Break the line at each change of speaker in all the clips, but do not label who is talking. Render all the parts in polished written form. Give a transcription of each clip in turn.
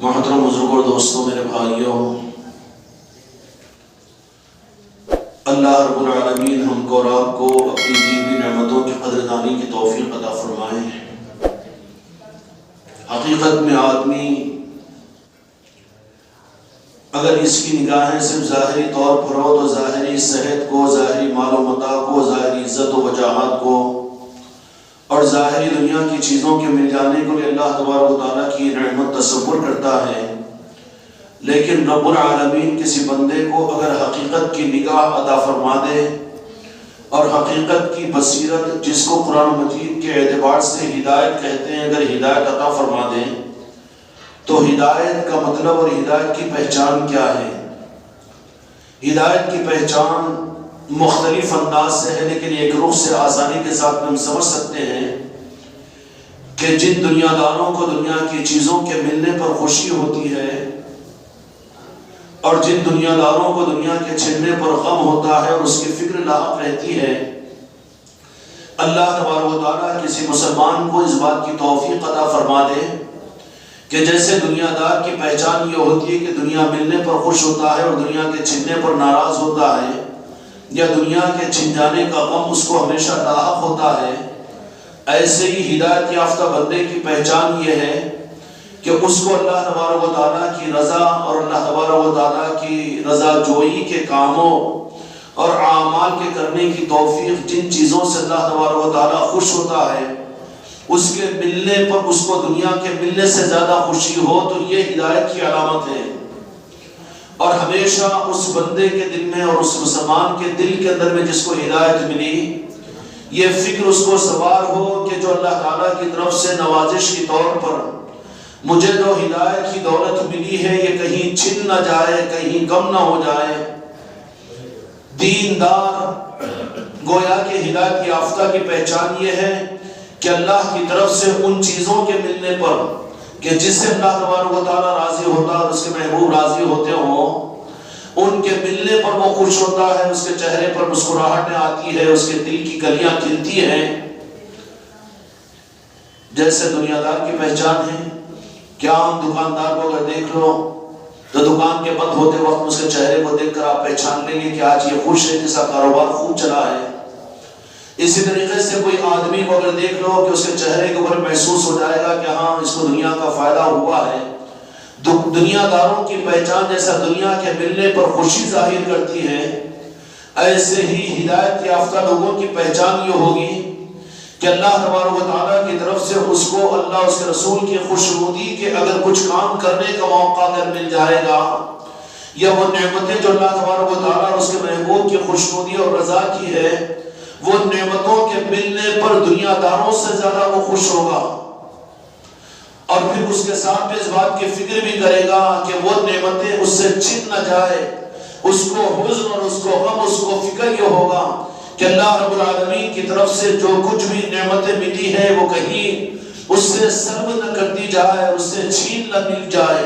محترم بزرگوں اور دوستوں، میرے بھائیوں، اللہ رب العالمین ہم کو اور آپ کو اپنی دی ہوئی نعمتوں کی قدردانی کی توفیق عطا فرمائے۔ حقیقت میں آدمی اگر اس کی نگاہیں صرف ظاہری طور پر ہو تو ظاہری صحت کو، ظاہری مال و متاع کو، ظاہری عزت و وجاہت کو اور ظاہری دنیا کی چیزوں کے مل جانے کو اللہ تبارک و تعالیٰ کی نعمت تصور کرتا ہے، لیکن رب العالمین کسی بندے کو اگر حقیقت کی نگاہ عطا فرما دے اور حقیقت کی بصیرت، جس کو قرآن مجید کے اعتبار سے ہدایت کہتے ہیں، اگر ہدایت عطا فرما دے تو ہدایت کا مطلب اور ہدایت کی پہچان کیا ہے؟ ہدایت کی پہچان مختلف انداز سے ہے، لیکن ایک رخ سے آسانی کے ساتھ ہم سمجھ سکتے ہیں کہ جن دنیا داروں کو دنیا کی چیزوں کے ملنے پر خوشی ہوتی ہے اور جن دنیا داروں کو دنیا کے چھننے پر غم ہوتا ہے اور اس کی فکر لاحق رہتی ہے، اللہ تبارک و تعالیٰ کسی مسلمان کو اس بات کی توفیق عطا فرما دے کہ جیسے دنیا دار کی پہچان یہ ہوتی ہے کہ دنیا ملنے پر خوش ہوتا ہے اور دنیا کے چھننے پر ناراض ہوتا ہے، یا دنیا کے چھن جانے کا غم اس کو ہمیشہ لاحق ہوتا ہے، ایسے ہی ہدایت یافتہ بندے کی پہچان یہ ہے کہ اس کو اللہ تبارک و تعالیٰ کی رضا اور اللہ تبارک و تعالیٰ کی رضا جوئی کے کاموں اور اعمال کے کرنے کی توفیق، جن چیزوں سے اللہ تبارک و تعالیٰ خوش ہوتا ہے اس کے ملنے پر اس کو دنیا کے ملنے سے زیادہ خوشی ہو، تو یہ ہدایت کی علامت ہے۔ اور ہمیشہ اس بندے کے دل میں اور اس مسلمان کے دل کے اندر میں جس کو ہدایت ملی، یہ فکر اس کو سوار ہو کہ جو اللہ تعالیٰ کی طرف سے نوازش کی طور پر مجھے جو ہدایت کی دولت ملی ہے یہ کہیں چھن نہ جائے، کہیں کم نہ ہو جائے۔ دیندار گویا کہ ہدایت یافتہ کی پہچان یہ ہے کہ اللہ کی طرف سے ان چیزوں کے ملنے پر کہ جس سے اللہ تبارک و تعالیٰ راضی ہوتا ہے اور اس کے محبوب راضی ہوتے ہوں، ان کے ملنے پر وہ خوش ہوتا ہے، اس کے چہرے پر مسکراہٹیں آتی ہے، اس کے دل کی کلیاں کھلتی ہیں۔ جیسے دنیا دار کی پہچان ہے کہ عام دکاندار کو اگر دیکھ لو تو دکان کے بند ہوتے وقت اس کے چہرے کو دیکھ کر آپ پہچان لیں گے کہ آج یہ خوش ہے، جس کا کاروبار خوب چلا ہے۔ اسی طریقے سے کوئی آدمی کو اگر دیکھ لو کہ اس کے چہرے کے اوپر محسوس ہو جائے گا کہ ہاں اس کو دنیا کا فائدہ ہوا ہے۔ دنیا داروں کی پہچان جیسا دنیا کے ملنے پر خوشی ظاہر کرتی ہے، ایسے ہی ہدایت یافتہ لوگوں کی پہچان یہ ہوگی کہ اللہ تبارک و تعالیٰ کی طرف سے اس کو اللہ اس کے رسول کی خوشنودی کے اگر کچھ کام کرنے کا موقع اگر مل جائے گا، یا وہ نعمتیں جو اللہ تبارک و تعالیٰ اور اس کے محبوب کی خوشنودی اور رضا کی ہے، وہ نعمتوں کے ملنے پر دنیا داروں سے زیادہ وہ خوش ہوگا، اور پھر اس کے ساتھ اس بات کی فکر بھی کرے گا کہ وہ نعمتیں اس سے چھن نہ جائے۔ اس کو حزن اور اس کو غم، اس کو فکر یہ ہوگا کہ اللہ رب العالمین کی طرف سے جو کچھ بھی نعمتیں ملی ہے وہ کہیں اس سے سلب نہ کر دی جائے، اس سے چھین نہ مل جائے۔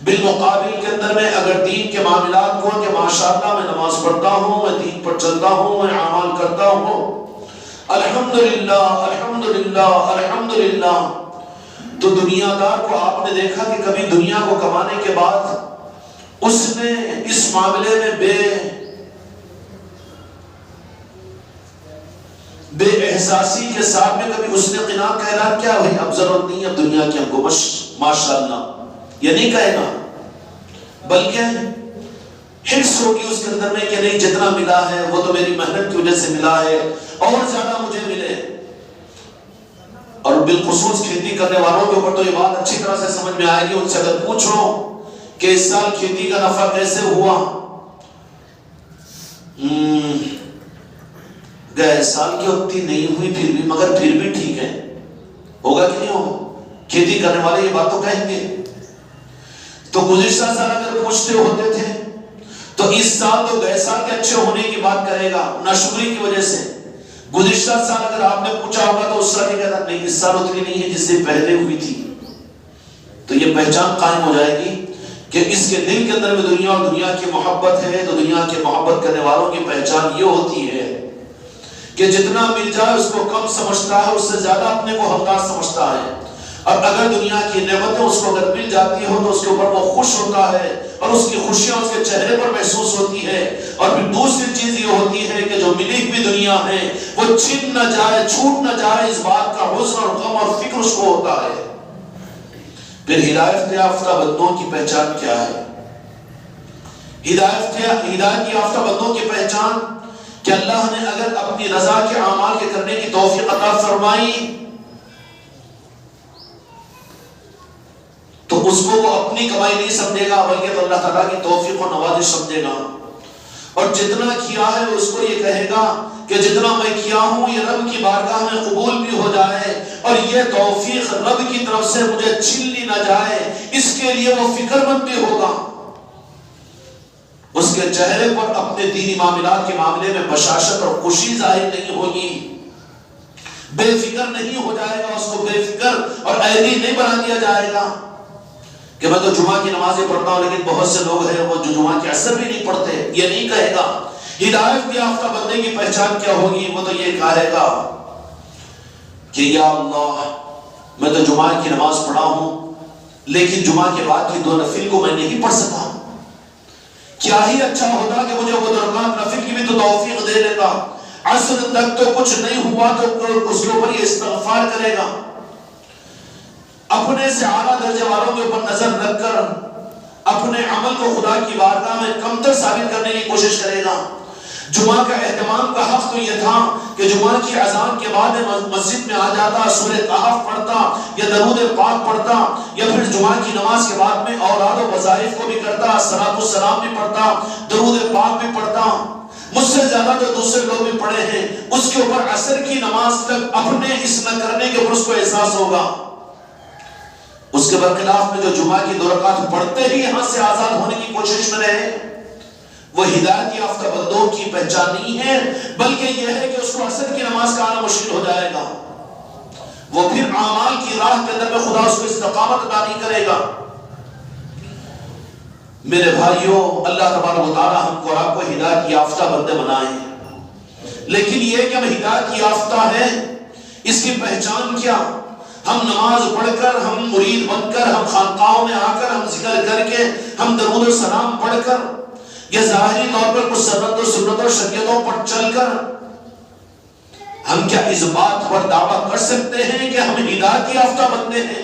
بالمقابل کے اندر میں اگر دین کے معاملات کو کہ ماشاءاللہ میں نماز پڑھتا ہوں، میں دین پر چلتا ہوں، میں اعمال کرتا ہوں، الحمدللہ الحمدللہ الحمدللہ، تو دنیا دار کو آپ نے دیکھا کہ کبھی دنیا کو کمانے کے بعد اس نے اس معاملے میں بے احساسی کے ساتھ میں کبھی اس نے قناعت کا اعلان کیا بھائی اب ضرورت نہیں ہے دنیا کی ہم کو، بس ماشاءاللہ، یہ نہیں کہے گا، بلکہ حرص ہوگی اس کے اندر میں کہ نہیں جتنا ملا ہے وہ تو میری محنت کی وجہ سے ملا ہے، اور زیادہ مجھے ملے۔ اور بالخصوص کھیتی کرنے والوں کے اوپر تو یہ بات اچھی طرح سے سمجھ میں آئے گی۔ ان سے اگر پوچھو کہ اس سال کھیتی کا نفع کیسے ہوا، گئے سال کی اتنی نہیں ہوئی پھر بھی، مگر پھر بھی ٹھیک ہے، ہوگا کہ نہیں ہوگا؟ کھیتی کرنے والے یہ بات تو کہیں گے۔ تو گزشتہ سال اگر پوچھتے ہوتے تھے تو اس سال تو گئے سال کے اچھے ہونے کی بات کرے گا ناشکری کی وجہ سے۔ گزشتہ سال اگر آپ نے پوچھا ہوگا تو اس سال یہ کہتا نہیں اس سال اتنی نہیں ہے جس سے پہلے ہوئی تھی۔ تو یہ پہچان قائم ہو جائے گی کہ اس کے دل کے اندر میں دنیا اور دنیا کی محبت ہے، تو دنیا کی محبت کرنے والوں کی پہچان یہ ہوتی ہے کہ جتنا مل جائے اس کو کم سمجھتا ہے، اس سے زیادہ اپنے کو حقدار سمجھتا ہے۔ اور اگر دنیا کی نعمتیں اس کو اگر مل جاتی ہو تو اس کے اوپر وہ خوش ہوتا ہے اور اس کی خوشیاں اس کے چہرے پر محسوس ہوتی ہے. اور پھر دوسری چیز یہ ہوتی ہے کہ جو ملی ہوئی دنیا ہے وہ چھن نہ جائے، چھوٹ نہ جائے، اس بات کا حزن اور غم اور فکر اس کو ہوتا ہے. پھر ہدایت یافتہ بندوں کی پہچان کیا ہے؟ ہدایت یافتہ بندوں کی پہچان کہ اللہ نے اگر اپنی رضا کے اعمال کے کرنے کی توفیق عطا فرمائی تو اس کو وہ اپنی کمائی نہیں سمجھے گا بلکہ تو اللہ تعالیٰ کی توفیق و نوازش سمجھے گا. اور جتنا کیا ہے اس کو یہ کہے گا کہ جتنا میں کیا ہوں یہ رب کی بارگاہ میں قبول بھی ہو جائے اور یہ توفیق رب کی طرف سے مجھے چھین لی نہ جائے، اس کے لیے وہ فکر مند بھی ہوگا. اس کے چہرے پر اپنے دینی معاملات کے معاملے میں بشاشت اور خوشی ظاہر نہیں ہوگی، بے فکر نہیں ہو جائے گا، اس کو بے فکر اور عیدی نہیں بنا دیا جائے گا کہ میں تو جمعہ کی نمازیں پڑھتا ہوں لیکن بہت سے لوگ ہیں وہ جو جمعہ کے اثر بھی نہیں پڑھتے. یہ نہیں کہے گا. ہدایت یافتہ بندے کی پہچان کیا ہوگی؟ وہ تو یہ کہے گا کہ یا اللہ میں تو جمعہ کی نماز پڑھا ہوں لیکن جمعہ کے بعد کی 2 نفل کو میں نہیں پڑھ سکا. کیا ہی اچھا ہوتا کہ مجھے وہ درمیان نفل کی بھی تو توفیق دے لیتا. عصر تک تو کچھ نہیں ہوا تو اس کے اوپر یہ استغفار کرے گا. اپنے سے اعلیٰ درجے والوں کے اوپر نظر رکھ کر اپنے عمل کو خدا کی بارگاہ میں کمتر ثابت کرنے کی کوشش کرے گا. جمعہ کا اہتمام کا حق تو یہ تھا کہ جمعہ کی اذان کے بعد مسجد میں آ جاتا، سورہ کہف پڑھتا یا درود پاک پڑھتا یا پھر جمعہ کی نماز کے بعد میں اوراد و وظائف کو بھی کرتا، صلاۃ السلام بھی پڑھتا، درود پاک بھی پڑھتا. مجھ سے زیادہ جو دوسرے لوگ بھی پڑھے ہیں اس کے اوپر عصر کی نماز تک اپنے اس نہ کرنے کے اوپر اس کو احساس ہوگا. اس کے برخلاف میں جو جمعہ کی 2 رکعت پڑھتے ہی یہاں سے آزاد ہونے کی کوشش میں رہے، وہ ہدایت یافتہ بندوں کی پہچان نہیں ہے بلکہ یہ ہے کہ اس کو عصر کی نماز کا آنا مشکل ہو جائے گا. وہ پھر اعمال کی راہ کے اندر میں خدا اس کو استقامت عطا نہیں کرے گا. میرے بھائیوں، اللہ تبارک و تعالی ہم کو آپ کو ہدایت یافتہ بندے بنائیں. لیکن یہ کہ ہم ہدایت یافتہ ہیں اس کی پہچان کیا؟ ہم نماز پڑھ کر، ہم مرید بن کر، ہم خانقاہوں میں آ کر، ہم ذکر کر کے، ہم درود و سلام پڑھ کر یا ظاہری طور پر کچھ سنت و شریعتوں پر چل کر ہم کیا اس بات پر دعویٰ کر سکتے ہیں کہ ہم ہدایت یافتہ بندے ہیں؟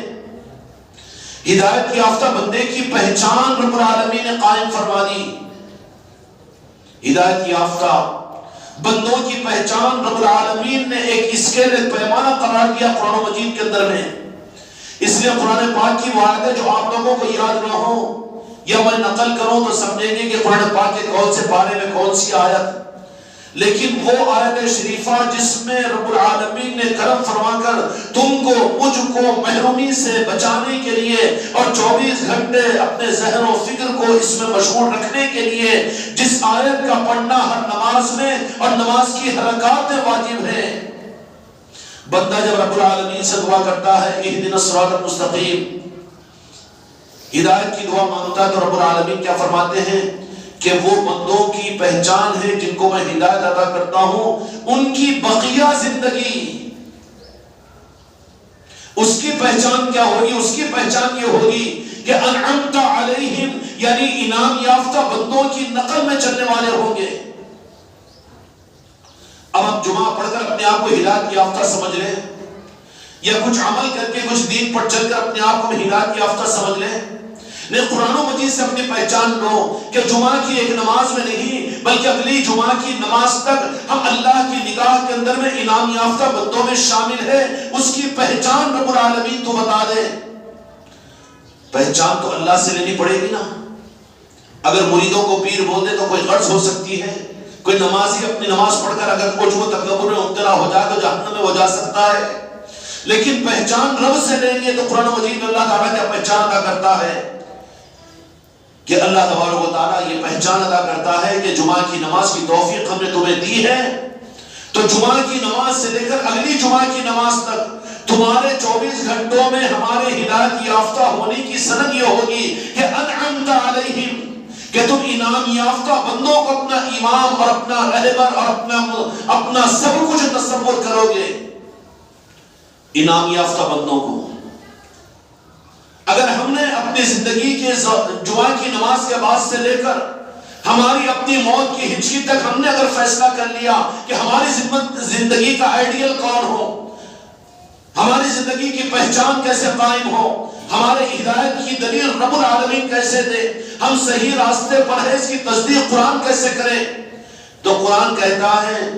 ہدایت یافتہ بندے کی پہچان رب العالمین نے قائم فرما دی. ہدایت یافتہ بندوں کی پہچان رب العالمین نے ایک اسکیل، ایک پیمانہ قرار دیا قرآن مجید کے اندر میں. اس لیے قرآن پاک کی وہ آیتیں جو آپ لوگوں کو یاد نہ ہو یا میں نقل کروں تو سمجھیں گے کہ قرآن پاک کے کون سے پارے میں کون سی آیت، لیکن وہ آیت شریفہ جس میں رب العالمین نے کرم فرما کر تم کو مجھ کو محرومی سے بچانے کے لیے اور 24 گھنٹے اپنے ذہن و فکر کو اس میں مشغول رکھنے کے لیے جس آیت کا پڑھنا ہر نماز میں اور نماز کی حرکات میں واجب ہے. بندہ جب رب العالمین سے دعا کرتا ہے اہدنا الصراط المستقیم، ہدایت کی دعا مانگتا ہے، تو رب العالمین کیا فرماتے ہیں کہ وہ بندوں کی پہچان ہے جن کو میں ہدایت عطا کرتا ہوں ان کی بقیہ زندگی. اس کی پہچان کیا ہوگی؟ اس کی پہچان یہ ہوگی کہ انعمت علیہم، یعنی انعام یافتہ بندوں کی نقل میں چلنے والے ہوں گے. اب آپ جمعہ پڑھ کر اپنے آپ کو ہدایت یافتہ سمجھ لیں یا کچھ عمل کر کے کچھ دین پر چل کر اپنے آپ کو ہدایت یافتہ سمجھ لیں. نہیں، قرآن و مجید سے اپنی پہچان لو کہ جمعہ کی ایک نماز میں نہیں بلکہ اگلی جمعہ کی نماز تک ہم اللہ کی نگاہ کے اندر میں انعام یافتہ بندوں میں شامل ہے. اس کی پہچان رب العالمین تو بتا دے. پہچان تو اللہ سے لینی پڑے گی نا. اگر مریدوں کو پیر بول دے تو کوئی غرض ہو سکتی ہے. کوئی نمازی اپنی نماز پڑھ کر اگر کچھ وہ تکبر میں مبتلا ہو جائے تو جہنم میں ہو جا سکتا ہے. لیکن پہچان رب سے لیں گے تو قرآن مجید میں اللہ تعالیٰ کیا پہچان ادا کرتا ہے کہ اللہ تبارک و تعالیٰ یہ پہچان ادا کرتا ہے کہ جمعہ کی نماز کی توفیق ہم نے تمہیں دی ہے تو جمعہ کی نماز سے لے کر اگلی جمعہ کی نماز تک تمہارے 24 گھنٹوں میں ہمارے ہدایت یافتہ ہونے کی سند یہ ہوگی کہ انعمت علیہم، کہ تم انعام یافتہ بندوں کو اپنا امام اور اپنا رہبر اور اپنا سب کچھ تصور کرو گے. انعام یافتہ بندوں کو اگر ہم نے اپنی زندگی کے جمعہ کی نماز کے بعد سے لے کر ہماری اپنی موت کی ہچکی تک ہم نے اگر فیصلہ کر لیا کہ ہماری زندگی کا آئیڈیل کون ہو، ہماری زندگی کی پہچان کیسے قائم ہو، ہمارے ہدایت کی دلیل رب العالمین کیسے دے، ہم صحیح راستے پر ہیں اس کی تصدیق قرآن کیسے کریں، تو قرآن کہتا ہے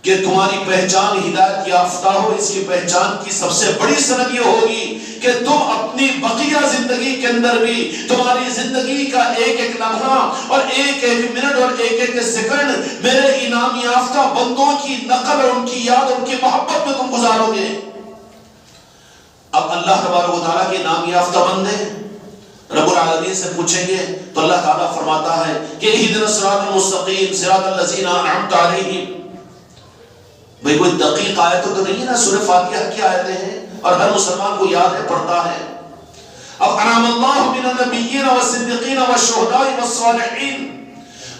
کہ تمہاری پہچان ہدایت یافتہ ہو، اس کی پہچان کی سب سے بڑی سند یہ ہوگی کہ تم اپنی بقیہ زندگی کے اندر بھی تمہاری زندگی کا ایک ایک لمحہ اور ایک ایک منٹ اور ایک ایک سیکنڈ میرے انعام یافتہ بندوں کی نقل اور ان کی یاد اور ان کی محبت میں تم گزارو گے۔ اب اللہ تبارک و تعالیٰ کے انعام یافتہ بندے رب العالمین سے پوچھیں گے تو اللہ تعالیٰ فرماتا ہے کہ اہدنا الصراط المستقیم صراط الذین انعمت علیہم۔ بھئی کوئی دقیق آیت تو نہیں ہے نا، سورہ فاتحہ کی آیتیں ہیں اور ہر مسلمان کو یاد ہے، پڑھتا ہے۔ اب انعم اللہ من النبیین والصدیقین والشہداء والصالحین،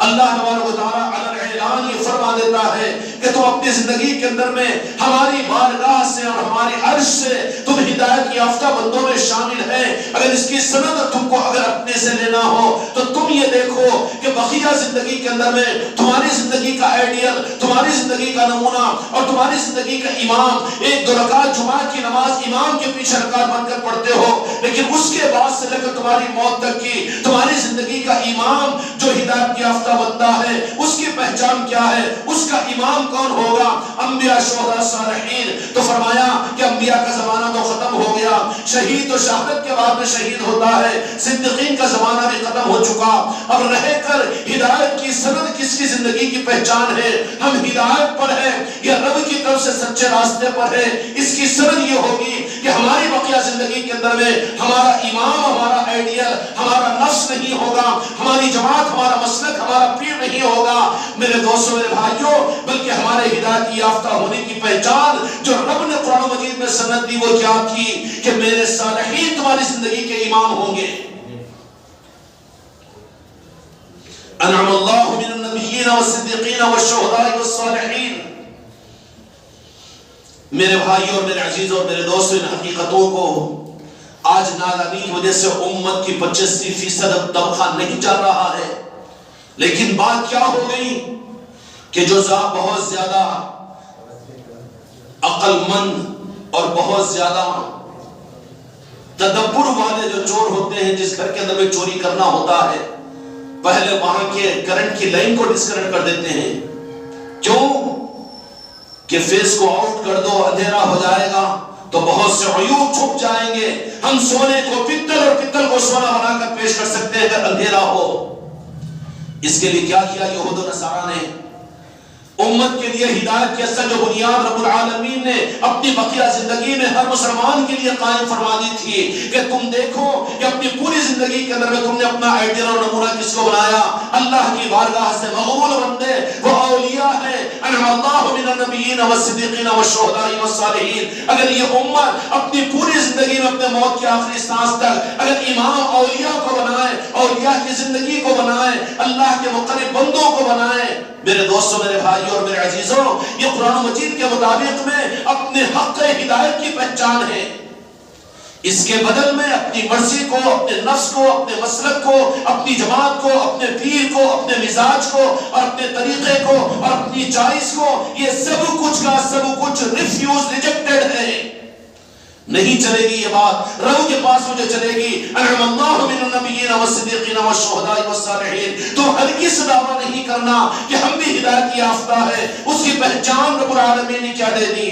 اللہ تبارک و تعالیٰ علی اعلان یہ فرما دیتا ہے کہ تم اپنی زندگی کے اندر میں ہماری بارگاہ سے اور ہماری عرش سے تم ہدایت یافتہ بندوں میں شامل ہیں۔ اگر اس کی سند تم کو اگر اپنے سے لینا ہو تو تم یہ دیکھو کہ بقیہ زندگی کے اندر میں تمہاری زندگی کا آئیڈیل، تمہاری زندگی کا نمونہ اور تمہاری زندگی کا امام، ایک دو رکعت جمعہ کی نماز امام کے پیچھے رکعت بن کر پڑھتے ہو، لیکن اس کے بعد سے لے کر تمہاری موت تک کی تمہاری زندگی کا امام جو ہدایت یافتہ بندہ ہے اس کی پہچان کیا ہے، اس کا امام کون ہوگا؟ انبیاء، شہداء، صالحین۔ تو فرمایا کہ انبیاء کا زمانہ تو ختم ہو گیا، شہید تو شہادت کے بعد میں شہید ہوتا ہے، صدیقین کا زمانہ بھی ختم ہو چکا، اب رہ کر ہدایت کی سند کس کی زندگی کی پہچان ہے؟ ہم ہدایت پر ہیں یا رب کی طرف سے سچے راستے پر ہیں؟ اس کی سند یہ ہوگی کہ ہماری بقیہ زندگی کے اندر میں ہمارا امام، ہمارا آئیڈیل، ہمارا نفس نہیں ہوگا، ہماری جماعت، ہمارا مسلک، ہمارا پیر نہیں ہوگا میرے دوستوں، میرے بھائیوں، بلکہ ہمارے ہدایت یافتہ ہونے کی پہچان جو رب نے قرآن مجید میں سند دی وہ کیا تھی کہ میرے صالحین تمہاری زندگی کے امام ہوں گے۔ انعم اللہ من النبیین والصدیقین والشہداء والصالحین۔ میرے بھائیوں اور میرے عزیزوں اور میرے دوستوں، ان حقیقتوں کو آج نادانی کی وجہ سے امت کی 85% طبقہ نہیں جان رہا ہے، لیکن بات کیا ہو گئی کہ جو بہت زیادہ عقل مند اور بہت زیادہ تدبر والے جو چور ہوتے ہیں، جس گھر کے اندر میں چوری کرنا ہوتا ہے، پہلے وہاں کے کرنٹ کی لائن کو ڈسکنیکٹ کر دیتے ہیں۔ کیوں؟ کہ فیس کو آؤٹ کر دو، اندھیرا ہو جائے گا تو بہت سے عیوب چھپ جائیں گے۔ ہم سونے کو پتل اور پتل کو سونا بنا کر پیش کر سکتے ہیں اگر اندھیرا ہو۔ اس کے لیے کیا کیا یہود و نصارہ نے؟ امت کے لیے ہدایت کی اصل جو بنیاد رب العالمین نے اپنی بقیہ زندگی میں ہر مسلمان کے لیے قائم فرما دی تھی کہ تم دیکھو کہ اپنی پوری زندگی کے اندر میں تم نے اپنا آئیڈیل اور نمونہ کس کو بنایا؟ اللہ کی بارگاہ سے مقبول بندے وہ اولیاء ہیں، انعم اللہ من النبیین والصدیقین والشہداء والصالحین۔ اگر یہ امت اپنی پوری زندگی میں اپنے موت کے آخری سانس تک اگر امام اولیاء کو بنائے، اولیاء کی زندگی کو بنائے، اللہ کے مقرب بندوں کو بنائے، میرے دوستوں، میرے بھائیوں اور میرے عزیزوں، یہ قرآن مجید کے مطابق میں اپنے حق ہدایت کی پہچان ہے۔ اس کے بدل میں اپنی مرضی کو، اپنے نفس کو، اپنے مسلک کو، اپنی جماعت کو، اپنے پیر کو، اپنے مزاج کو اور اپنے طریقے کو اور اپنی چوائس کو، یہ سب کچھ کا سب کچھ ریفیوز، ریجیکٹڈ ہے۔ نہیں چلے گی یہ بات، رب کے پاس مجھے چلے گی انعم اللہ من النبیین والصدیقین والشہداء والصالحین۔ تو ہرگز دعویٰ نہیں کرنا کہ ہم بھی ہدایت یافتہ ہے۔ اس کی پہچان رب العالمین نے کیا دے دی؟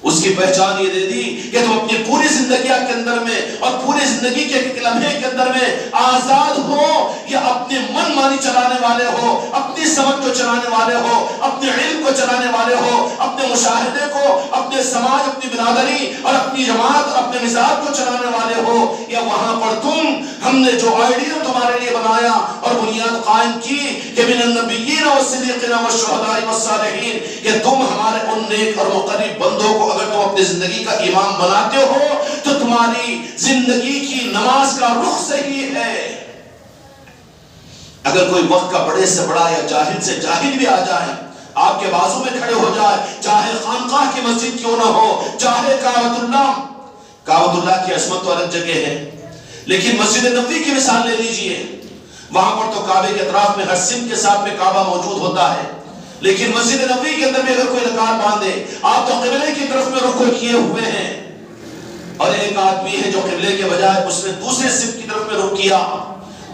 اس کی پہچان یہ دے دی کہ تم اپنی پوری زندگی کے اندر میں اور پوری زندگی کے ایک لمحے کے اندر میں آزاد ہو یا اپنے من مانی چلانے والے ہو، اپنی سمجھ کو چلانے والے ہو، اپنے علم کو چلانے والے ہو، اپنے مشاہدے کو، اپنے سماج، اپنی برادری اور اپنی جماعت اور اپنے مزاج کو چلانے والے ہو، یا وہاں پر ہم نے جو آئیڈیل تمہارے لیے بنایا اور بنیاد قائم کی کہ من النبیین والصدیقین والشہداء والصالحین، کہ تم ہمارے ان نیک اور مقرب بندوں کو اگر تم اپنی زندگی کا امام بناتے ہو تو تمہاری زندگی کی نماز کا رخ صحیح ہے۔ اگر کوئی وقت کا بڑے سے بڑا یا جاہل سے جاہل بھی آ جائے، آپ کے بازو میں کھڑے ہو جائے، چاہے خانقاہ کی مسجد کیوں نہ ہو، چاہے کعبۃ اللہ کعبۃ اللہ کی عظمت تو الگ جگہ ہے، لیکن مسجد نبوی کی مثال لے لیجئے، وہاں پر تو کعبے کے اطراف میں ہر سمت کے ساتھ میں کعبہ موجود ہوتا ہے، لیکن مسجد نبوی کے اندر میں اگر کوئی لکار باندھے، آپ تو قبلے کی طرف میں رخ کیے ہوئے ہیں، اور ایک آدمی ہے جو قبلے کے بجائے اس نے دوسرے سمت کی طرف میں رخ کیا،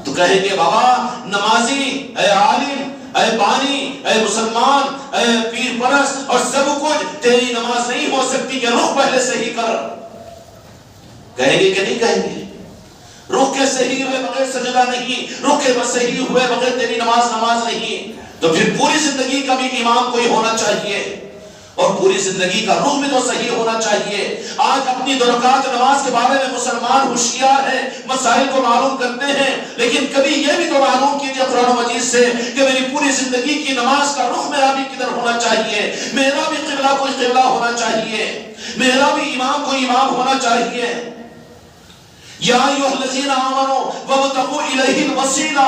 تو کہیں گے بابا نمازی، اے عالم، اے بانی، اے مسلمان، اے پیر پرست اور سب کچھ، تیری نماز نہیں ہو سکتی کہ رخ پہلے صحیح کر. کہیں گے کہ نہیں کہیں گے؟ رخ کے صحیح ہوئے بغیر سجدہ نہیں، رخ کے صحیح ہوئے بغیر تیری نماز نہیں. تو پھر پوری زندگی کا بھی امام کوئی ہونا چاہیے، اور پوری زندگی کا رخ بھی تو صحیح ہونا چاہیے. آج اپنی 2 رکعت نماز کے بارے میں مسلمان ہوشیار ہیں، مسائل کو معلوم کرتے ہیں، لیکن کبھی یہ بھی تو معلوم کیجئے قرآن و مجید سے کہ میری پوری زندگی کی نماز کا رخ میرا بھی کدھر ہونا چاہیے، میرا بھی قبلہ کوئی قبلہ ہونا چاہیے، میرا بھی امام کوئی امام ہونا چاہیے. یا ایھا الذین آمنوا وابتغوا الیہ الوسیلہ،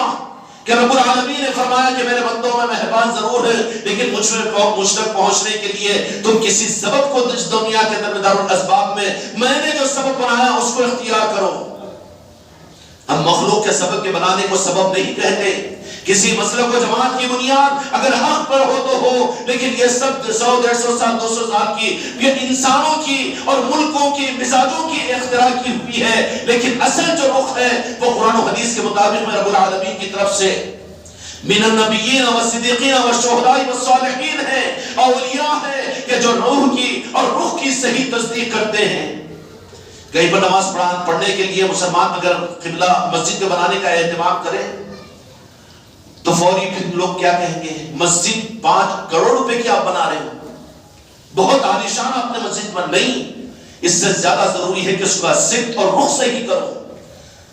کہ رب العالمین نے فرمایا کہ میرے بندوں میں مہربان ضرور ہے، لیکن مجھ تک پہنچنے کے لیے تم کسی سبب کو اس دنیا کے اندر دار الاسباب میں نے جو سبب بنایا اس کو اختیار کرو. ہم مخلوق کے سبب کے بنانے کو سبب نہیں کہتے. کسی مسئلہ کو جماعت کی بنیاد اگر حق پر ہو تو ہو، لیکن یہ سب 100 150 سال 200 سال کی یہ انسانوں کی اور ملکوں کی مزاجوں کی اختراع کی ہوئی ہے، لیکن اصل جو رخ ہے وہ قرآن و حدیث کے مطابق میں رب العالمین کی طرف سے من النبیین والصدیقین والشہداء والصالحین ہے، اولیاء ہے کہ جو روح کی اور رخ کی صحیح تصدیق کرتے ہیں. کہیں پر نماز پڑھنے کے لیے مسلمان اگر قبلہ مسجد کے بنانے کا اہتمام کرے تو فوری پھر لوگ کیا کہیں گے؟ مسجد 5 کروڑ روپے کی آپ بنا رہے ہو، بہت عالیشان آپ نے مسجد بنا. نہیں، اس سے زیادہ ضروری ہے کہ اس کا سمت اور رخ صحیح کرو.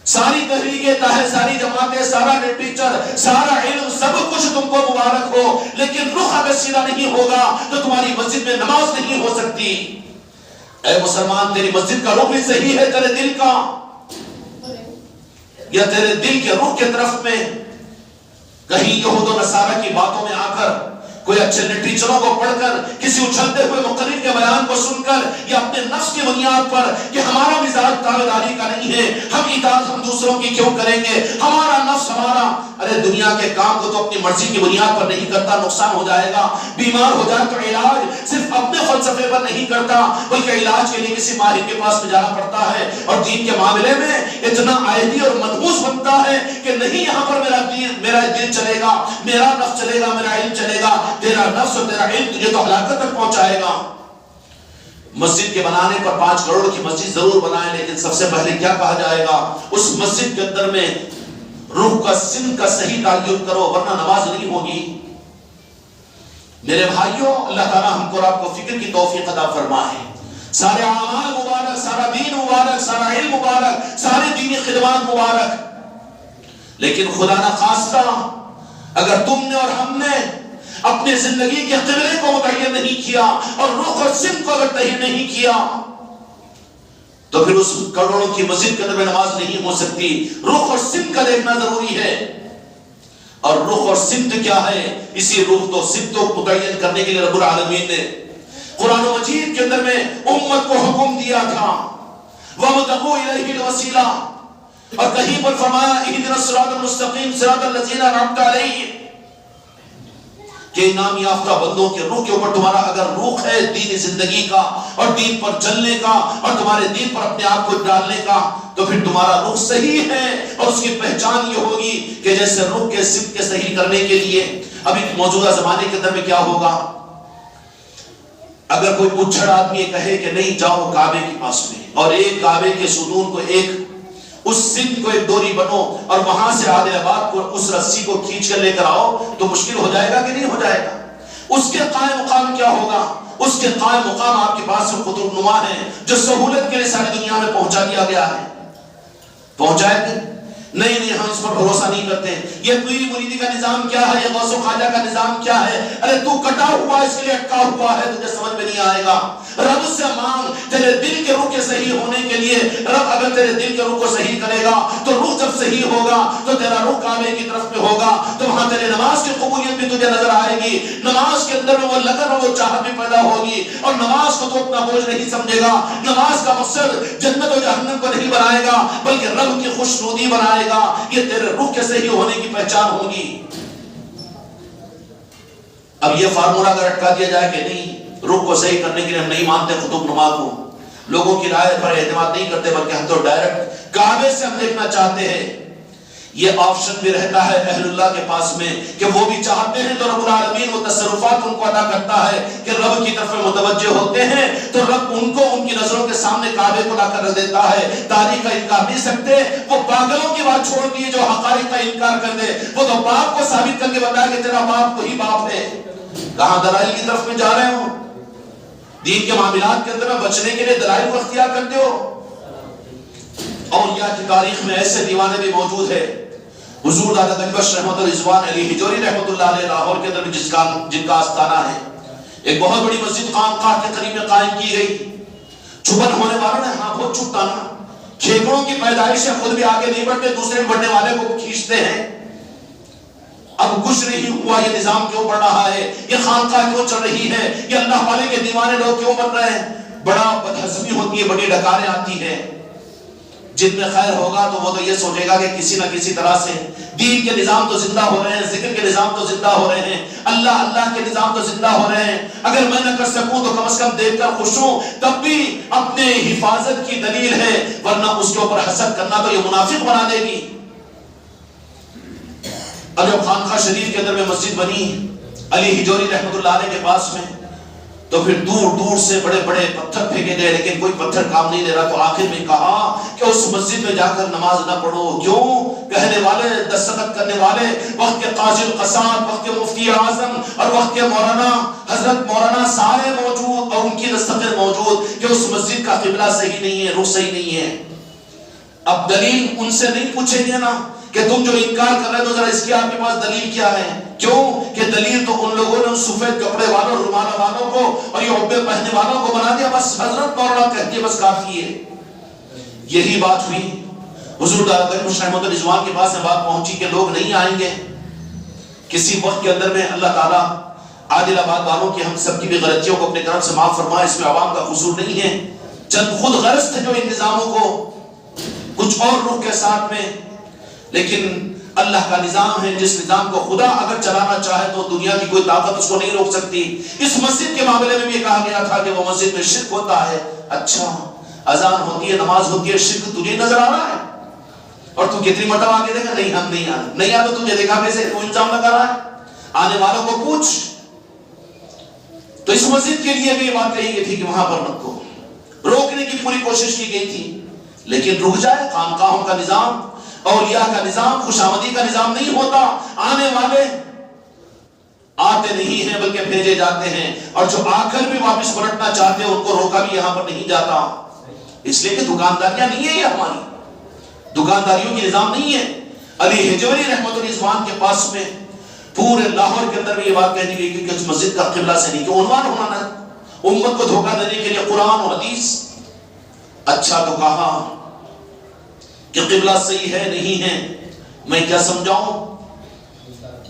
ساری تحریکیں تاہے، ساری جماعتیں، سارا لٹریچر، سارا علم، سب کچھ تم کو مبارک ہو، لیکن رخ اگر سیدھا نہیں ہوگا تو تمہاری مسجد میں نماز نہیں ہو سکتی. اے مسلمان، تیری مسجد کا رخ بھی صحیح ہے تیرے دل کا، یا تیرے دل کے رخ کے طرف میں کہیں یہود و نصارہ کی باتوں میں آ کر، کوئی اچھے لٹریچروں کو پڑھ کر، کسی اچھلتے ہوئے مقرر کے بیان کو سن کر، یا اپنے نفس کی بنیاد پر کہ ہمارا مزاج تابعداری کا نہیں ہے، ہم اطاعت ہم دوسروں کی کیوں کریں گے، ہمارا نفس ہمارا. ارے دنیا کے کام کو تو اپنی مرضی کی بنیاد پر نہیں کرتا، نقصان ہو جائے گا. بیمار ہو جائے تو علاج صرف اپنے فلسفے پر نہیں کرتا، بلکہ علاج کے لیے کسی ماہر کے پاس میں جانا پڑتا ہے. اور دین کے معاملے میں اتنا عائدی اور منحوس بنتا ہے کہ نہیں یہاں پر میرا دل چلے گا، میرا نفس چلے گا، میرا علم چلے گا. تیرا نفس اور تیرا علم تجھے تو ہلاکت تک پہنچائے گا. مسجد کے بنانے پر 5 کروڑ کی مسجد ضرور بنائیں، لیکن سب سے پہلے کیا کہا جائے گا؟ اس مسجد کے اندر میں روح کا سمت کا صحیح تعین کرو، ورنہ نماز نہیں ہوگی. میرے بھائیوں، اللہ تعالیٰ ہم کو اور آپ کو فکر کی توفیق عطا فرمائے. سارے اعمال مبارک، سارا دین مبارک، سارا علم مبارک، سارے دینی خدمات مبارک، لیکن خدا نہ خواستہ اگر تم نے اور ہم نے اپنے زندگی کے قبلے کو متعین نہیں کیا اور رخ اور سمت کو اگر تعین نہیں کیا تو پھر اس کروڑوں کی مسجد کے اندر میں نماز نہیں ہو سکتی. رخ اور سمت کا دیکھنا ضروری ہے. اور رخ اور سمت کیا ہے؟ اسی رخ تو سمت کو متعین کرنے کے لیے رب العالمین نے قرآن و مجید کے اندر میں امت کو حکم دیا تھا وَابْتَغُوا إِلَيْهِ الْوَسِيلَةَ، اور کہیں پر فرمایا اهْدِنَا الصِّرَاطَ الْمُسْتَقِيمَ صِرَاطَ الَّذِينَ أَنْعَمْتَ عَلَيْهِمْ، کہ انعام یافتہ بندوں کے روح کے اوپر تمہارا اگر روح ہے دینی زندگی کا اور دین پر چلنے کا اور تمہارے دین پر اپنے آپ کو ڈالنے کا، تو پھر تمہارا روح صحیح ہے. اور اس کی پہچان یہ ہوگی کہ جیسے روح کے سمت کے صحیح کرنے کے لیے ابھی موجودہ زمانے کے اندر میں کیا ہوگا؟ اگر کوئی اچھڑ آدمی کہے کہ نہیں جاؤ کعبے کے پاس میں اور ایک کعبے کے ستون کو ایک اس سمت کو ایک ڈوری بنو اور وہاں سے عادل آباد کو اس رسی کو کھینچ کر لے کر آؤ، تو مشکل ہو جائے گا کہ نہیں ہو جائے گا؟ اس کے قائم مقام کیا ہوگا؟ اس کے قائم مقام آپ کے پاس میں قطب نما ہے جو سہولت کے لیے ساری دنیا میں پہنچا دیا گیا ہے. پہنچائے گا؟ نہیں ہم اس پر بھروسہ نہیں کرتے. یہ پیری مریدی کا نظام کیا ہے، یہ غوث و خواجہ کا نظام کیا ہے؟ ارے تو کٹا ہوا اس کے لیے اٹکا ہوا ہے، تجھے سمجھ میں نہیں آئے گا. رب سے مانگ تیرے دل کے رخ کے صحیح ہونے کے لیے. رب اگر تیرے دل کے رخ کو صحیح کرے گا تو رخ جب صحیح ہوگا تو تیرا رخ کعبے کی طرف میں ہوگا, تو وہاں تیرے نماز کی قبولیت بھی تجھے نظر آئے گی. نماز کے اندر میں وہ لگن اور وہ چاہت بھی پیدا ہوگی, اور نماز کو تو اپنا بوجھ نہیں سمجھے گا. نماز کا مقصد جنت و جہنم کو نہیں بنائے گا بلکہ رب کی خوشنودی بنائے گا. یہ تیرے رخ کے صحیح ہونے کی پہچان ہوگی. اب یہ فارمولہ اگر اٹکا دیا جائے کہ نہیں رخ کو صحیح کرنے کے لیے ہم نہیں مانتے خطب نما کو, لوگوں کی رائے پر اعتماد نہیں کرتے بلکہ ہم تو ڈائریکٹ کعبے سے ہم دیکھنا چاہتے ہیں, یہ آپشن بھی رہتا ہے اہل اللہ کے پاس میں کہ وہ بھی چاہتے ہیں تو رب العالمین وہ تصرفات ان کو عطا کرتا ہے کہ رب کی طرف متوجہ ہوتے ہیں تو رب ان کو ان کی نظروں کے سامنے کعبے کو لا کر رکھ دیتا ہے. تاریخ کا انکار نہیں سکتے, وہ پاگلوں کی بات چھوڑ دیے جو حقائق کا انکار کر دے. وہ تو باپ کو ثابت کر کے بتایا کہ تیرا باپ وہی باپ ہے. کہاں دلائل کی طرف میں جا رہے ہو؟ دین کے معاملات کے اندر بچنے کے لیے دلائل کو اختیار کرتے ہو. اولیاء کی تاریخ میں ایسے دیوانے بھی موجود ہیں. حضور دادا گنجبخش رحمت رضوان علی ہجوری رحمت اللہ علیہ لاہور کے اندر جن کا آستانہ ہے, ایک بہت بڑی مسجد خانقاہ کے قریب میں قائم کی گئی. چھپن ہونے والوں نے ہاں بہت چھپتا نا, کھیکڑوں کی پیدائش ہے, خود بھی آگے نہیں بڑھتے, دوسرے بڑھنے والے کو کھینچتے ہیں. اب کچھ نہیں ہوا, یہ نظام کیوں بڑھ رہا ہے, یہ خانقاہ کیوں چل رہی ہے, یہ اللہ والے کے دیوانے لوگ کیوں بن رہے ہیں. بڑا بدہضمی ہوتی ہے, بڑی ڈکاریں آتی ہیں. جن میں خیر ہوگا تو وہ تو یہ سوچے گا کہ کسی نہ کسی طرح سے دین کے نظام تو زندہ ہو رہے ہیں, ذکر کے نظام تو زندہ ہو رہے ہیں, اللہ کے نظام تو زندہ ہو رہے ہیں. اگر میں نہ کر سکوں تو کم از کم دیکھ کر خوش ہوں, تب بھی اپنے حفاظت کی دلیل ہے, ورنہ اس کے اوپر حسد کرنا تو یہ منافق بنا دے گی. اب جب خانقاہ شریف کے اندر میں مسجد بنی علی ہجوری رحمت اللہ علیہ کے پاس میں, تو پھر دور دور سے بڑے بڑے پتھر پھینکے گئے لیکن کوئی پتھر کام نہیں دے رہا. تو آخر میں کہا کہ اس مسجد میں جا کر نماز نہ پڑھو. کیوں؟ کہنے والے, دستخط کرنے والے وقت کے قاضی القصاب, وقت کے مفتی اعظم اور وقت کے مولانا حضرت مولانا سارے موجود اور ان کی دستخط موجود کہ اس مسجد کا قبلہ صحیح نہیں ہے, رخ صحیح نہیں ہے. اب دلیل ان سے نہیں پوچھیں گے نا کہ تم جو انکار کر رہے تو ذرا اس کی آپ کے پاس دلیل کیا ہے. کیوں کہ دلیل تو ان لوگوں نے سفید کپڑے والوں, رومانہ والوں کو اور یہ عبے پہننے والوں کو بنا دیا. بس حضرت مولانا کہتی ہے بس کافی ہے. یہی بات ہوئی حضور دادا گنجبخش رحمت رضوان کے پاس میں بات پہنچی کہ لوگ نہیں آئیں گے. کسی وقت کے اندر میں اللہ تعالیٰ عادل آباد والوں کی ہم سب کی بھی غلطیوں کو اپنے طرف سے معاف فرمائے, اس میں عوام کا قصور نہیں ہے. چند خود غرض تھے جو ان نظاموں کو کچھ اور رخ کے ساتھ میں, لیکن اللہ کا نظام ہے جس نظام کو خدا اگر چلانا چاہے تو دنیا کی کوئی طاقت اس کو نہیں روک سکتی. اس مسجد کے معاملے میں بھی یہ کہا گیا تھا کہ وہ مسجد میں شرک ہوتا ہے. اچھا, اذان ہوتی ہے, نماز ہوتی ہے, شرک تجھے نظر آ رہا ہے اور تو کتنی مرتبہ آگے دیکھا نہیں ہم نہیں آ تو تجھے دیکھا کیسے, تو الزام لگا رہا ہے. آنے والوں کو پوچھ. تو اس مسجد کے لیے بھی یہ بات کہی گئی تھی کہ وہاں پر مت کو روکنے کی پوری کوشش کی گئی تھی, لیکن رک جائے. خانقاہوں کا نظام, اولیاء کا نظام, خوشامدی کا نظام نہیں ہوتا. آنے والے آتے نہیں ہیں بلکہ بھیجے جاتے ہیں, اور جو آ کر بھی واپس پلٹنا چاہتے ہیں ان کو روکا بھی یہاں پر نہیں جاتا. اس لیے کہ دکانداریاں نہیں ہے, یہ ہماری دکانداریوں کی نظام نہیں ہے. علی ہجوری رحمت رضوان کے پاس میں پورے لاہور کے اندر بھی یہ بات کہہ دی گئی کہ اس مسجد کا قبلہ سے نہیں, کہ عنوان ہونا نہ امت کو دھوکہ دینے کے لیے قرآن و حدیث. اچھا تو کہا کہ قبلہ صحیح ہے نہیں ہے, میں کیا سمجھاؤں,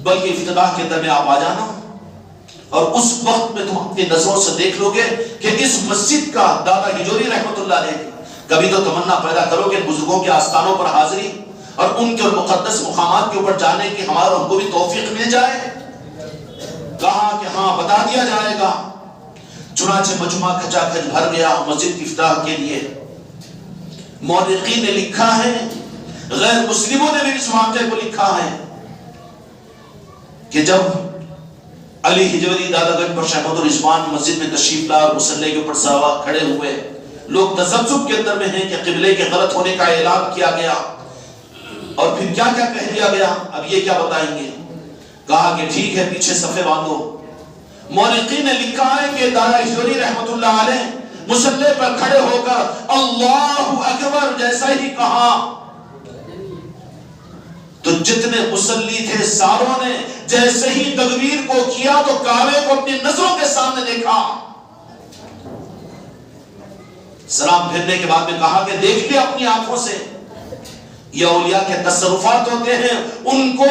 بلکہ افتتاح کے اندر میں آپ آ جانا اور اس وقت میں تم اپنی نظروں سے دیکھ لو گے کہ اس مسجد کا دادا ہجوری رحمت اللہ علیہ کبھی تو تمنا پیدا کرو کہ بزرگوں کے آستانوں پر حاضری اور ان کے مقدس مقامات کے اوپر جانے کی ہمارا ان کو بھی توفیق مل جائے. کہا کہ ہاں بتا دیا جائے گا. چنانچہ مجمع کھچا کھچ بھر گیا مسجد کی افتتاح کے لیے. مورخین نے لکھا ہے, غیر مسلموں نے بھی اس واقعے کو لکھا ہے کہ جب علی ہجوری دادا گنجبخش رحمت رضوان مسجد میں تشریف لا اور مصلی کے اوپر سوا کھڑے ہوئے, لوگ تذبذب کے اندر میں ہیں کہ قبلے کے غلط ہونے کا اعلان کیا گیا اور پھر کیا کیا کہہ دیا گیا. اب یہ کیا بتائیں گے. کہا کہ ٹھیک ہے پیچھے صفے باندھو. مورخین نے لکھا ہے کہ دادا ہجوری رحمت اللہ علیہ مصلی پر کھڑے ہو کر اللہ اکبر جیسا ہی کہا تو جتنے مصلی تھے ساروں نے جیسے ہی تکبیر کو کیا تو کعبے کو اپنی نظروں کے سامنے دیکھا. سلام پھیرنے کے بعد میں کہا کہ دیکھ لے اپنی آنکھوں سے، یہ اولیاء کے تصرفات ہوتے ہیں، ان کو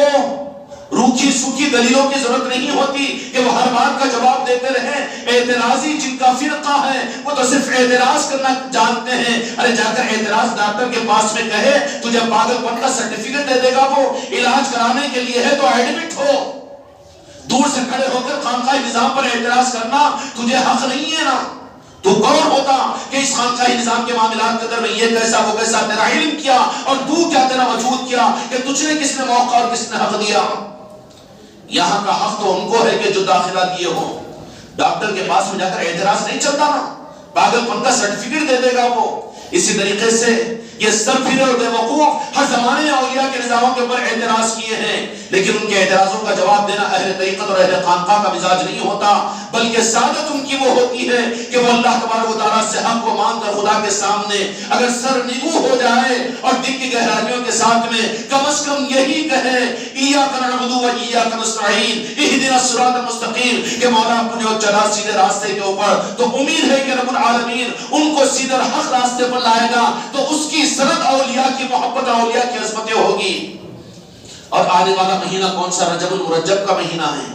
روکھی سوکھی دلیلوں کی ضرورت نہیں ہوتی کہ وہ ہر بات کا جواب دیتے رہیں۔ اعتراضی جن کا فرقہ ہے وہ تو صرف اعتراض کرنا جانتے ہیں۔ ارے جا کر اعتراض ڈاکٹر کے پاس میں کہے تجھے پاگل پن کا سرٹیفکیٹ دے دے گا، وہ علاج کرانے کے لیے ہے تو ایڈمٹ ہو۔ دور سے کھڑے ہو کر خانقاہ نظام پر اعتراض کرنا تجھے حق نہیں ہے نا۔ تو کون ہوتا کہ اس خانقاہ نظام کے معاملات کے اندر میں یہ کیسا وہ کیسا، تیرا علم کیا اور تو کیا تیرا وجود کیا کہ تجھ نے کس نے موقع اور کس نے حق دیا؟ یہاں کا حق تو ان کو ہے کہ جو داخلہ دیے ہو۔ ڈاکٹر کے پاس میں جا کر اعتراض نہیں چلتا نا، پاگل پن کا سرٹیفکیٹ دے دے گا وہ۔ اسی طریقے سے یہ سب پھرے اور بے وقوف ہر زمانے میں اولیاء کے نظاموں کے اوپر اعتراض کیے ہیں، لیکن ان کے اعتراضوں کا جواب دینا اہل طریقت اور اہل خانقاہ کا مزاج نہیں ہوتا، بلکہ سعادت ان کی وہ ہوتی ہے کہ وہ اللہ تبارک و تعالیٰ سے حق کو مان کر خدا کے سامنے اگر سر نگو ہو جائے اور دل کی گہرائیوں کے ساتھ میں کم از کم یہی کہے ایاک نعبد و ایاک نستعین اہدنا الصراط المستقیم، کہ مولا مجھے چلا سیدھے راستے کے اوپر، تو امید ہے کہ رب العالمین ان کو سیدھے حق راستے پر لائے گا، تو اس کی سند اولیاء کی محبت اور اولیاء کی عظمتیں ہوگی۔ اور آنے والا مہینہ کون سا؟ رجب المرجب کا مہینہ ہے۔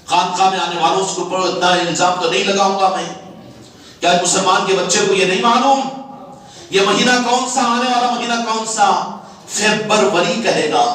خانقاہ میں آنے والوں کے اوپر اتنا الزام تو نہیں لگاؤں گا میں، کیا مسلمان کے بچے کو یہ نہیں معلوم یہ مہینہ کون سا، آنے والا مہینہ کون سا؟ فیبروری کہے گا،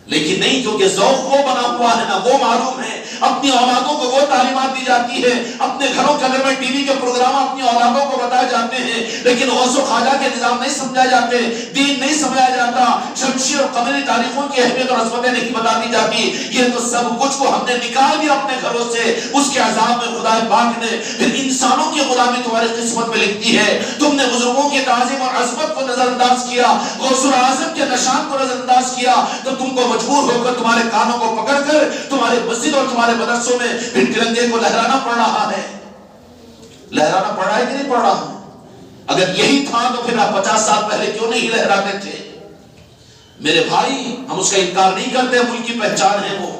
لیکن نہیں، کیونکہ ذوق وہ بنا ہوا ہے نا، وہ معلوم ہے۔ اپنی اولادوں کو وہ تعلیمات دی جاتی ہے، اپنے گھروں کے اندر میں ٹی وی کے پروگرام اپنی اولادوں کو بتائے جاتے ہیں، لیکن غوث و خواجہ کے نظام نہیں سمجھا جاتے، دین نہیں سمجھایا جاتا، شمسی اور قمری تاریخوں کی اہمیت اور عظمتیں نہیں بتا دی جاتی۔ یہ تو سب کچھ کو ہم نے نکال دیا اپنے گھروں سے، اس کے عذاب میں خدا پاک نے پھر انسانوں کی غلامی تمہاری قسمت میں لکھ دی ہے۔ تم نے بزرگوں کی تعظیم اور عظمت کو نظر انداز کیا، غوث الاعظم کے نشان کو نظر انداز کیا، تو تم کو مجبور ہو کر تمہارے کانوں کو پکڑ کر تمہارے مسجد اور تمہارے مدرسوں میں پھر ترنگے کو لہرانا پڑ رہا ہے۔ لہرانا پڑ رہا ہے کہ نہیں پڑ رہا؟ اگر یہی تھا تو پھر آپ 50 سال پہلے کیوں نہیں لہراتے تھے؟ میرے بھائی، ہم اس کا انکار نہیں کرتے، ملک کی پہچان ہے وہ،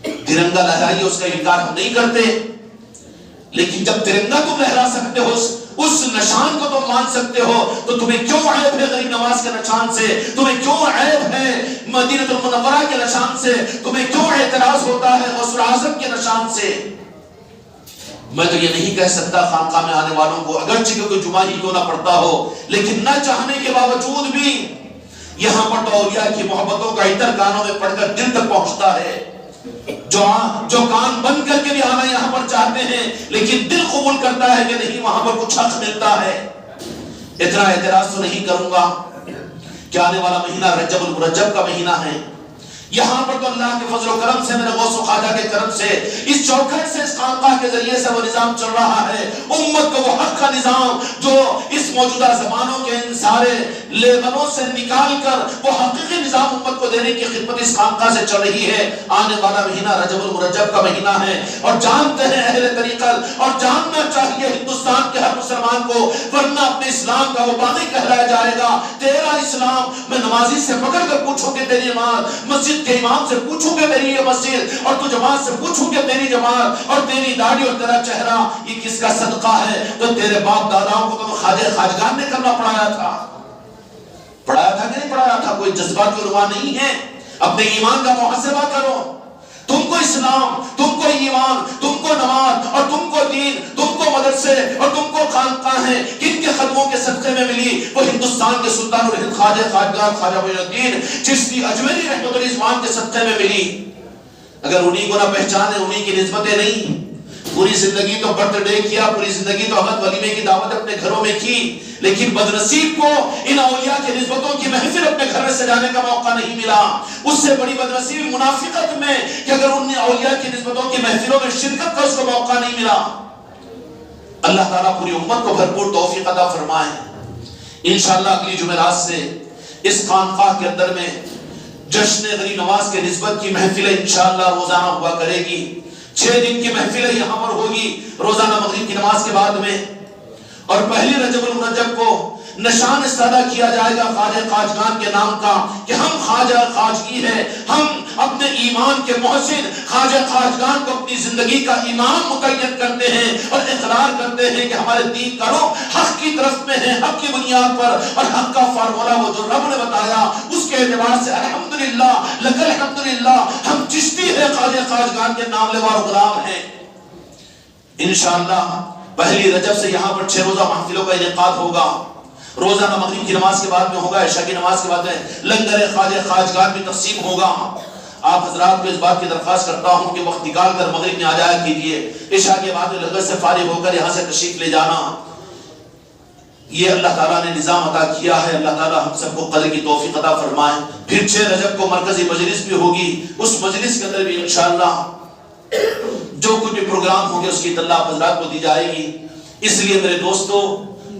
ترنگا لہرائیے، اس کا انکار ہم نہیں کرتے، لیکن جب ترنگا تم لہرا سکتے ہو، اس نشان کو تم مان سکتے ہو، تو تمہیں کیوں عیب ہے غریب نواز کے نشان سے؟ تمہیں کیوں عیب ہے مدینہ المنورہ کے نشان سے؟ تمہیں کیوں اعتراض ہوتا ہے غوث الاعظم کے نشان سے؟ میں تو یہ نہیں کہہ سکتا خانقاہ میں آنے والوں کو، اگرچہ کوئی جمعہ ہی کیوں نہ پڑتا ہو، لیکن نہ چاہنے کے باوجود بھی یہاں پر تو اولیاء کی محبتوں کا عطر کانوں میں پڑھ کر دل تک پہنچتا ہے۔ جو کان بند کر کے بھی آنا یہاں پر چاہتے ہیں، لیکن دل قبول کرتا ہے کہ نہیں، وہاں پر کچھ حق ملتا ہے۔ اتنا اعتراض تو نہیں کروں گا کہ آنے والا مہینہ رجب المرجب کا مہینہ ہے، یہاں پر تو اللہ کے فضل و کرم سے، میرے غوث و خواجہ کے کرم سے، اس چوکھٹ سے، اس خانقاہ کے ذریعے سے وہ نظام چل رہا ہے، امت کو وہ حق کا نظام جو اس موجودہ زمانوں کے ان سارے لیبلوں سے نکال کر وہ حقیقی نظام امت کو دینے کی خدمت اس خانقاہ سے چل رہی ہے۔ آنے والا مہینہ رجب المرجب کا مہینہ ہے، اور جانتے ہیں اہل طریقت، اور جاننا چاہیے ہندوستان کے ہر مسلمان کو، ورنہ اپنے اسلام کا وہ باغی کہلایا جائے گا۔ تیرا اسلام، میں نمازی سے پکڑ کر پوچھوں کہ تیری نماز، مسجد کے امام سے پوچھوں کہ تیری یہ مسجد، اور تو جماعت سے پوچھوں کہ تیری جماعت، اور تیری داڑھی اور تیرا چہرہ یہ کس کا صدقہ ہے؟ تو تیرے باپ داداؤں کو تو خواجہ خواجگان نے کرنا پڑھایا تھا کہ نہیں پڑھایا تھا؟ کوئی جذبات کی عنوان نہیں ہے۔ اپنے ایمان کا محاسبہ کرو، تم کو اسلام، تم کو ایمان، تم کو نماز، اور تم کو دین، تم کو مدرسے، اور تم کو خانقاہیں کن کے قدموں کے صدقے میں ملی؟ وہ ہندوستان کے سلطان الہند خواجہ خواجگان خواجہ معین الدین چشتی اجمیری رحمۃ اللہ علیہ کے صدقے میں ملی۔ اگر انہی کو نہ پہچانے، انہی کی نسبتیں نہیں، پوری زندگی تو برتھ ڈے کیا، پوری زندگی تو احمد ولیمے کی دعوت اپنے گھروں میں کی، لیکن بدنصیب کو ان اولیاء کی نسبتوں کی محفل اپنے گھر میں سجانے کا موقع نہیں ملا۔ اس سے بڑی بدنصیبی منافقت میں کہ اگر ان اولیاء کی نسبتوں کی محفلوں میں شرکت کا اس کو موقع نہیں ملا۔ اللہ تعالیٰ پوری امت کو بھرپور توفیق عطا فرمائے۔ انشاءاللہ اگلی جمعرات سے اس خانقاہ کے اندر میں جشن غریب نواز کے نسبت کی محفل انشاءاللہ روزانہ ہوا کرے گی۔ 6 دن کی محفل یہاں پر ہوگی، روزانہ مغرب کی نماز کے بعد میں، اور پہلی رجب المرجب کو نشان استعدا کیا جائے گا خواجہ خواجگان کے نام کا کہ ہم خواجہ خواجگی ہے، ہم اپنے ایمان کے محسن خواجہ خواجگان کو اپنی زندگی کا امام مقید کرتے ہیں اور اقرار کرتے ہیں کہ ہمارے دین کا رخ حق کی طرف میں ہے، حق کی بنیاد پر، اور حق کا فارمولہ وہ جو رب نے بتایا اس کے اعتبار سے الحمدللہ لک الحمدللہ ہم چشتی ہے، خواجہ خواجگان کے نام لیوار غلام ہیں۔ انشاءاللہ پہلی رجب سے یہاں پر 6 روزہ محفلوں کا انعقاد ہوگا۔ روزانہ مغرب کی نماز کے بعد میں ہوگا، عشاء کی نماز کے بعد میں لنگر خواجہ خواجگان بھی تقسیم ہوگا۔ آپ حضرات کو اس بات کی درخواست کرتا ہوں کہ وقت نکال کر مغرب میں آ جایا کیجیے، عشاء کے بعد میں لنگر سے فارغ ہو کر یہاں سے تشریف لے جانا۔ یہ اللہ تعالیٰ نے نظام عطا کیا ہے، اللہ تعالیٰ ہم سب کو قدر کی توفیق عطا فرمائے۔ پھر 6 رجب کو مرکزی مجلس بھی ہوگی، اس مجلس کے اندر بھی انشاءاللہ جو کچھ بھی پروگرام ہوں گے اس کی اطلاع آپ حضرات کو دی جائے گی۔ اس لیے میرے دوستو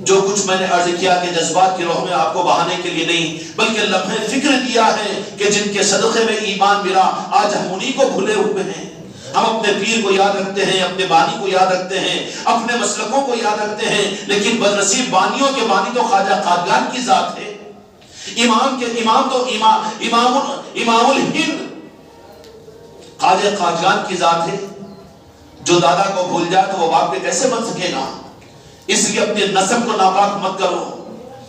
جو کچھ میں نے عرض کیا کہ جذبات کی روح میں آپ کو بہانے کے لیے نہیں بلکہ لمحے فکر دیا ہے کہ جن کے صدقے میں ایمان ملا آج ہم انہی کو بھولے ہوئے ہیں۔ ہم اپنے پیر کو یاد رکھتے ہیں، اپنے بانی کو یاد رکھتے ہیں، اپنے مسلکوں کو یاد رکھتے ہیں، لیکن بدنصیب بانیوں کے بانی تو خواجہ خواجگان کی ذات ہے۔ امام تو امام الہند خواجہ خواجگان کی ذات ہے۔ جو دادا کو بھول جائے تو وہ باپ کے کیسے بن سکے گا؟ اس لیے اپنے نسب کو ناپاک مت کرو۔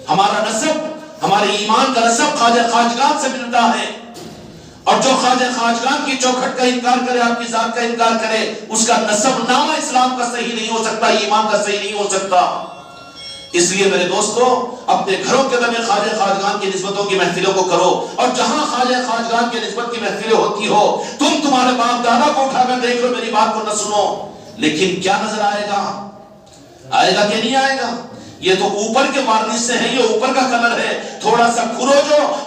ہمارا نسب، ہمارے ایمان کا نسب خواجہ خواجگان سے ملتا ہے، اور جو خواجہ خواجگان کی چوکھٹ کا انکار کرے، آپ کی ذات کا انکار کرے، اس کا نسب نامہ اسلام کا صحیح نہیں ہو سکتا، ایمان کا صحیح نہیں ہو سکتا۔ اس لیے میرے دوستو اپنے گھروں کے اندر خواجہ خواجگان کی نسبتوں کی محفلوں کو کرو، اور جہاں خواجہ خواجگان کی نسبت کی محفلیں ہوتی ہو تمہارے باپ دادا کو اٹھا کر دیکھ لو، میری بات کو نہ سنو، لیکن کیا نظر آئے گا؟ آئے گا کہ نہیں آئے گا؟ یہ تو اوپر کے وارنش سے ہے، یہ اوپر کا کلر ہے، تھوڑا سا کھرو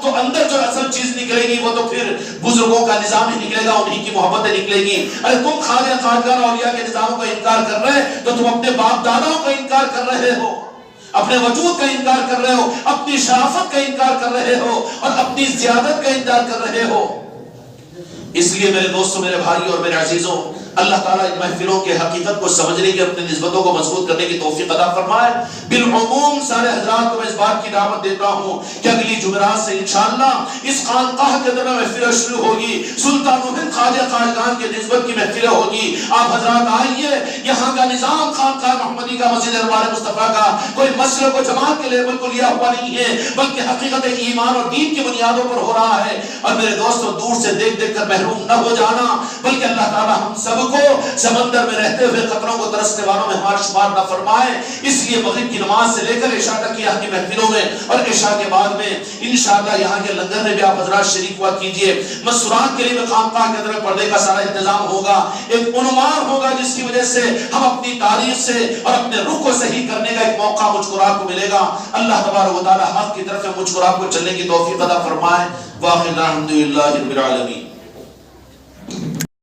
تو اندر جو اصل چیز نکلے گی وہ تو پھر بزرگوں کا نظام ہی نکلے گا، انہی کی محبتیں نکلے گی۔ ارے تم خواجہ خواجگان اولیاء کے نظاموں کا انکار کر رہے تو تم اپنے باپ داداؤں کا انکار کر رہے ہو، اپنے وجود کا انکار کر رہے ہو، اپنی شرافت کا انکار کر رہے ہو، اور اپنی زیادت کا انکار کر رہے ہو۔ اس لیے میرے دوستوں، میرے بھائیوں اور میرے عزیزوں، اللہ تعالیٰ ان محفلوں کے حقیقت کو سمجھنے کی، اپنی نسبتوں کو مضبوط کرنے کی توفیق عطا فرمائے۔ بالعموم سارے حضرات کو میں اس بات کی دعوت دیتا ہوں کہ اگلی جمعرات سے انشاءاللہ اس خانقاہ کے اندر محفلیں شروع ہوگی، سلطان الہند خواجہ خواجگان کے نسبت کی محفلیں ہوگی۔ آپ حضرات آئیے، یہاں کا نظام خانقاہ محمدی کا، مسجد انوار مصطفیٰ کا کوئی مسلک و جماعت کے لیبل کو لیا ہوا نہیں ہے، بلکہ حقیقت ایمان اور دین کی بنیادوں پر ہو رہا ہے۔ اور میرے دوستوں دور سے دیکھ دیکھ کر محروم نہ ہو جانا، بلکہ اللہ تعالیٰ ہم سب کو سمندر میں رہتے ہوئے قطروں کو ترسنے والوں میں ہمارا شمار نہ فرمائے۔ اس لیے مغرب کی نماز سے لے کر عشاء تک کی یہاں کی محفلوں میں اور عشاء کے بعد میں انشاءاللہ یہاں کے لنگر میں بھی آپ حضرات شریک ہوا کیجئے۔ مسورات کے لیے خانقاہ کے اندر پردے کا سارا انتظام ہوگا، ایک عنوان ہوگا جس کی وجہ سے ہم اپنی تاریخ سے اور اپنے رخ کو صحیح کرنے کا ایک موقع مجھ کو آپ کو ملے گا۔ اللہ تبارک و تعالی حق کی طرف مجھ کو آپ کو چلنے کی توفیق عطا فرمائے۔ واخر الحمدللہ رب العالمین۔